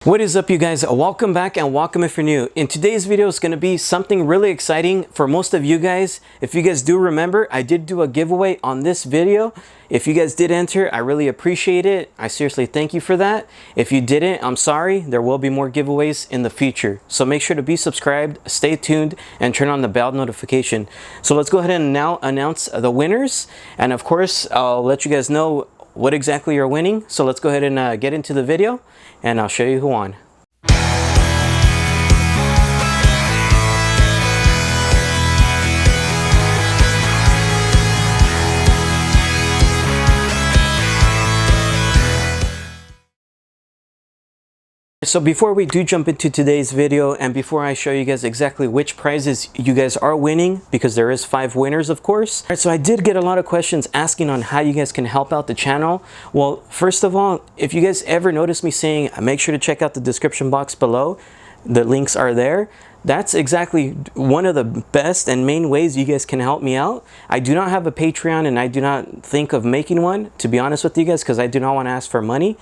What is up, you guys? Welcome back and welcome if you're new. In today's video is going to be something really exciting for most of you guys. If you guys do remember, I did do a giveaway on this video. If you guys did enter, I really appreciate it. I seriously thank you for that. If you didn't, I'm sorry. There will be more giveaways in the future. So make sure to be subscribed, stay tuned, and turn on the bell notification. So let's go ahead and now announce the winners. And of course, I'll let you guys know what exactly you're winning. So let's go ahead and get into the video and I'll show you who won. So before we do jump into today's video and before I show you guys exactly which prizes you guys are winning, because there is 5 winners of course. All right, so I did get a lot of questions asking on how you guys can help out the channel. Well, first of all, if you guys ever notice me saying make sure to check out the description box below, the links are there. That's exactly one of the best and main ways you guys can help me out. I do not have a Patreon and I do not think of making one, to be honest with you guys, because I do not want to ask for money.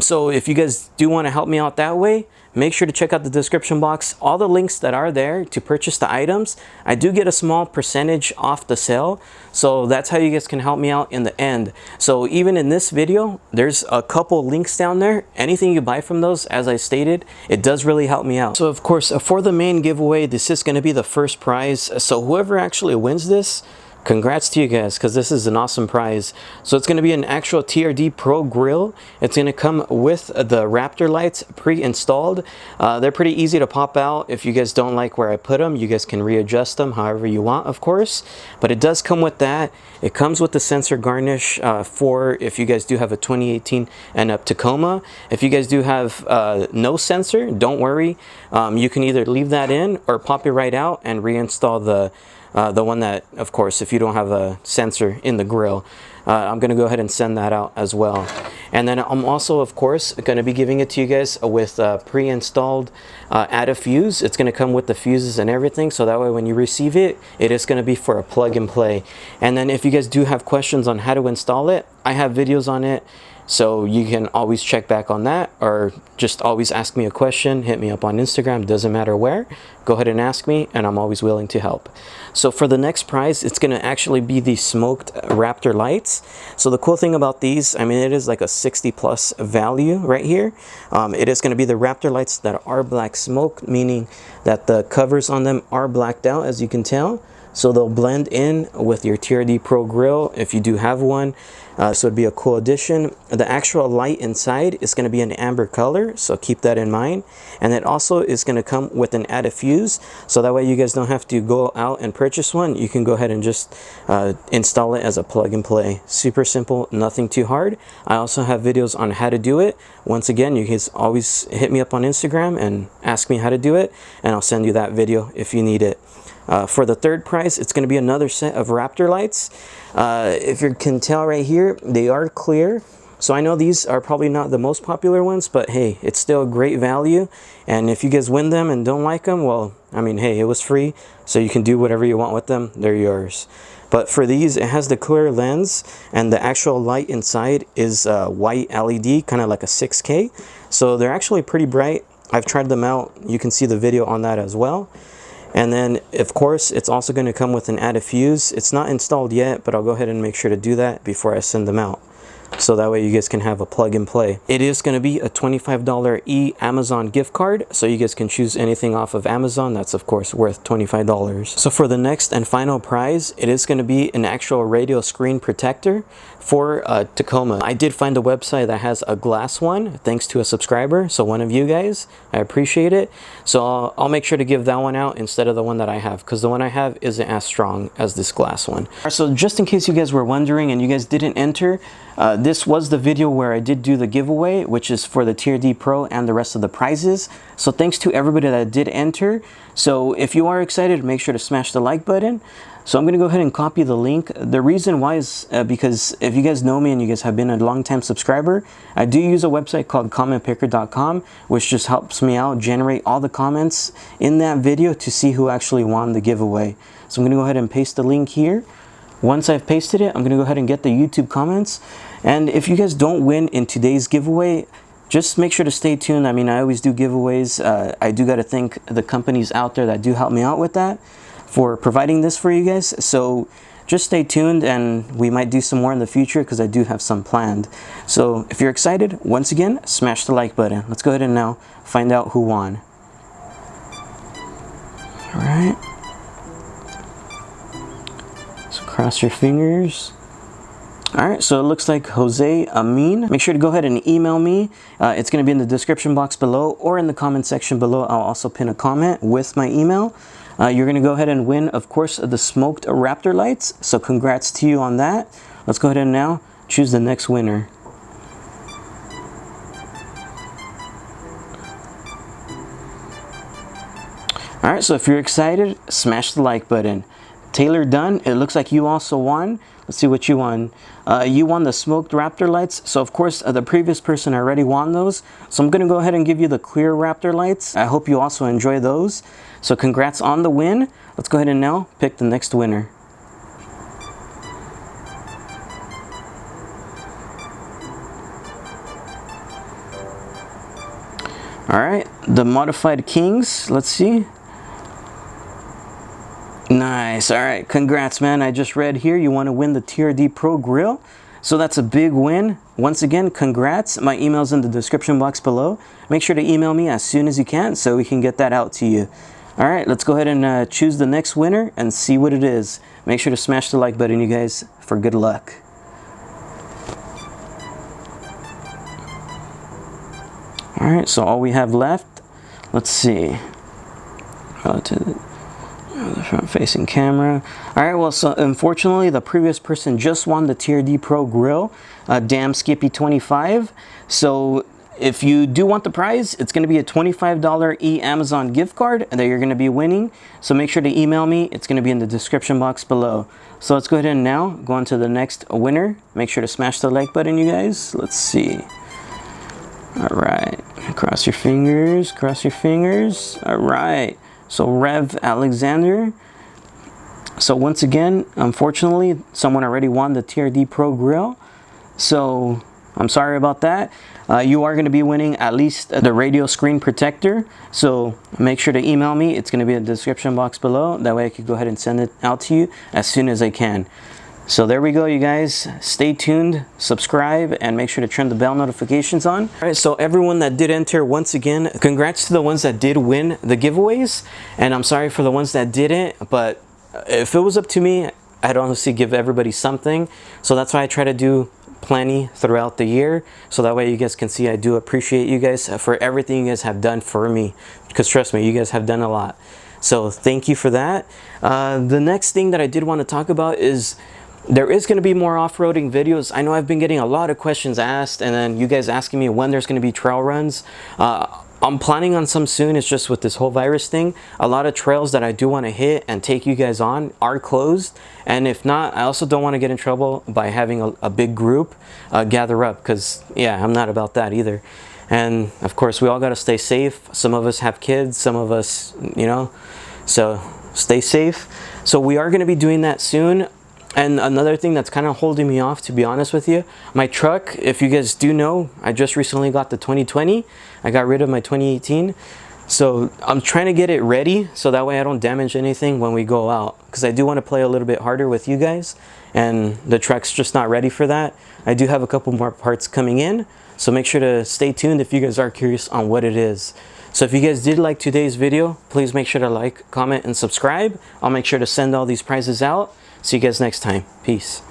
So if you guys do want to help me out that way, make sure to check out the description box. All the links that are there to purchase the items, I do get a small percentage off the sale. So that's how you guys can help me out in the end. So even in this video, there's a couple links down there. Anything you buy from those, as I stated, it does really help me out. So of course, for the main giveaway, this is going to be the first prize. So whoever actually wins this, congrats to you guys, because this is an awesome prize. So it's going to be an actual TRD Pro grill. It's going to come with the Raptor lights pre-installed. They're pretty easy to pop out. If you guys don't like where I put them, you guys can readjust them however you want, of course. But it does come with that. It comes with the sensor garnish for if you guys do have a 2018 and up Tacoma. If you guys do have no sensor, don't worry. You can either leave that in or pop it right out and reinstall the one that, of course, if you don't have a sensor in the grill. I'm going to go ahead and send that out as well. And then I'm also, of course, going to be giving it to you guys with pre-installed add a fuse. It's going to come with the fuses and everything, so that way when you receive it, it is going to be for a plug and play. And then if you guys do have questions on how to install it, I have videos on it. So you can always check back on that, or just always ask me a question, hit me up on Instagram, doesn't matter where. Go ahead and ask me and I'm always willing to help. So for the next prize, it's going to actually be the smoked Raptor lights. So the cool thing about these, I mean, it is like a 60 plus value right here. It is going to be the Raptor lights that are black smoke, meaning that the covers on them are blacked out, as you can tell. So they'll blend in with your TRD Pro grill if you do have one. So it'd be a cool addition. The actual light inside is going to be an amber color, so keep that in mind. And it also is going to come with an add a fuse, so that way you guys don't have to go out and purchase one. You can go ahead and just install it as a plug and play. Super simple, nothing too hard. I also have videos on how to do it. Once again, you guys always hit me up on Instagram and ask me how to do it, and I'll send you that video if you need it. For the third prize, it's going to be another set of Raptor lights. If you can tell right here, they are clear. So I know these are probably not the most popular ones, but hey, it's still a great value. And if you guys win them and don't like them, well, I mean, hey, it was free, so you can do whatever you want with them. They're yours. But for these, it has the clear lens, and the actual light inside is white LED, kind of like a 6K. So they're actually pretty bright. I've tried them out. You can see the video on that as well. And then, of course, it's also going to come with an add a fuse. It's not installed yet, but I'll go ahead and make sure to do that before I send them out, so that way you guys can have a plug and play. It is going to be a $25 Amazon gift card, so you guys can choose anything off of Amazon. That's of course worth $25. So for the next and final prize, it is going to be an actual radio screen protector for Tacoma. I did find a website that has a glass one, thanks to a subscriber, so one of you guys. I appreciate it. So I'll make sure to give that one out instead of the one that I have, because the one I have isn't as strong as this glass one. So just in case you guys were wondering and you guys didn't enter, this was the video where I did do the giveaway, which is for the TRD Pro and the rest of the prizes. So thanks to everybody that did enter. So if you are excited, make sure to smash the like button. So I'm going to go ahead and copy the link. The reason why is because if you guys know me and you guys have been a long-time subscriber, I do use a website called commentpicker.com, which just helps me out generate all the comments in that video to see who actually won the giveaway. So I'm going to go ahead and paste the link here. Once I've pasted it, I'm going to go ahead and get the YouTube comments. And if you guys don't win in today's giveaway, just make sure to stay tuned. I mean, I always do giveaways. I do got to thank the companies out there that do help me out with that, for providing this for you guys. So just stay tuned, and we might do some more in the future because I do have some planned. So if you're excited, once again, smash the like button. Let's go ahead and now find out who won. All right. So cross your fingers. All right, so it looks like Jose Amin. Make sure to go ahead and email me. It's going to be in the description box below or in the comment section below. I'll also pin a comment with my email. You're going to go ahead and win, of course, the smoked Raptor lights. So congrats to you on that. Let's go ahead and now choose the next winner. All right, so if you're excited, smash the like button. Taylor Dunn, it looks like you also won. Let's see what you won. You won the smoked Raptor lights. So of course, the previous person already won those. So I'm going to go ahead and give you the clear Raptor lights. I hope you also enjoy those. So congrats on the win. Let's go ahead and now pick the next winner. All right, the Modified Kings. Let's see. Nice. All right, congrats, man. I just read here you want to win the TRD Pro Grill. So that's a big win. Once again, congrats. My email's in the description box below. Make sure to email me as soon as you can so we can get that out to you. All right, let's go ahead and choose the next winner and see what it is. Make sure to smash the like button, you guys, for good luck. All right, so all we have left, let's see. The front facing camera. All right, well, so unfortunately the previous person just won the TRD Pro Grill, Damn Skippy 25. So if you do want the prize, it's going to be a $25 Amazon gift card that you're going to be winning. So make sure to email me. It's going to be in the description box below. So let's go ahead and now go on to the next winner. Make sure to smash the like button, you guys. Let's see. All right, cross your fingers, cross your fingers. All right. So Rev Alexander. So once again, unfortunately, someone already won the TRD Pro Grill. So I'm sorry about that. You are going to be winning at least the radio screen protector. So make sure to email me. It's going to be in the description box below. That way I can go ahead and send it out to you as soon as I can. So there we go, you guys. Stay tuned, subscribe, and make sure to turn the bell notifications on. All right, so everyone that did enter, once again, congrats to the ones that did win the giveaways. And I'm sorry for the ones that didn't, but if it was up to me, I'd honestly give everybody something. So that's why I try to do plenty throughout the year. So that way you guys can see I do appreciate you guys for everything you guys have done for me. Because trust me, you guys have done a lot. So thank you for that. The next thing that I did want to talk about is there is going to be more off-roading videos. I know I've been getting a lot of questions asked, and then you guys asking me when there's going to be trail runs. I'm planning on some soon. It's just with this whole virus thing, a lot of trails that I do want to hit and take you guys on are closed. And if not, I also don't want to get in trouble by having a big group gather up, because yeah, I'm not about that either. And of course, we all got to stay safe. Some of us have kids, some of us, you know, so stay safe. So we are going to be doing that soon. And another thing that's kind of holding me off, to be honest with you, my truck, if you guys do know, I just recently got the 2020. I got rid of my 2018. So I'm trying to get it ready so that way I don't damage anything when we go out. Because I do want to play a little bit harder with you guys. And the truck's just not ready for that. I do have a couple more parts coming in. So make sure to stay tuned if you guys are curious on what it is. So if you guys did like today's video, please make sure to like, comment, and subscribe. I'll make sure to send all these prizes out. See you guys next time. Peace.